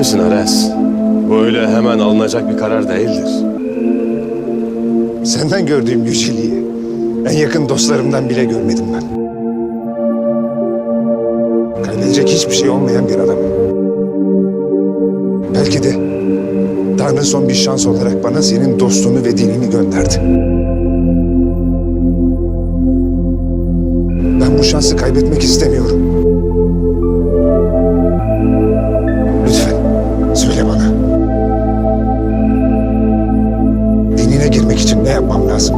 misin Ares? Bu öyle hemen alınacak bir karar değildir. Senden gördüğüm yüceliği en yakın dostlarımdan bile görmedim ben. Kaybedecek hiçbir şey olmayan bir adamım. Belki de Tanrı son bir şans olarak bana senin dostluğunu ve dinini gönderdi. Ben bu şansı kaybetmek istemiyorum. Lütfen söyle bana. Dinine girmek için ne yapmam lazım?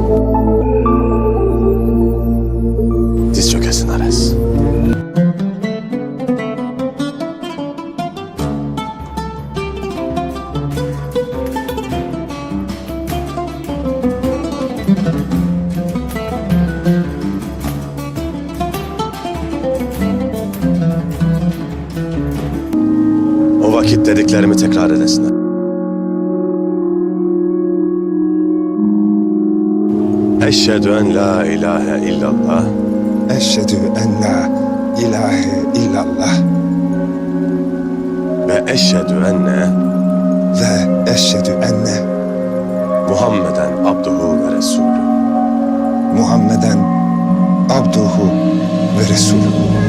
Diz çökesin Ares. O vakit dediklerimi tekrar edesin. Eşhedü en la ilahe illallah. Eşhedü en la ilahe illallah Ve eşhedü enne ve eşhedü enne Muhammeden abduhu ve resulü. Muhammeden abduhu ve resulü.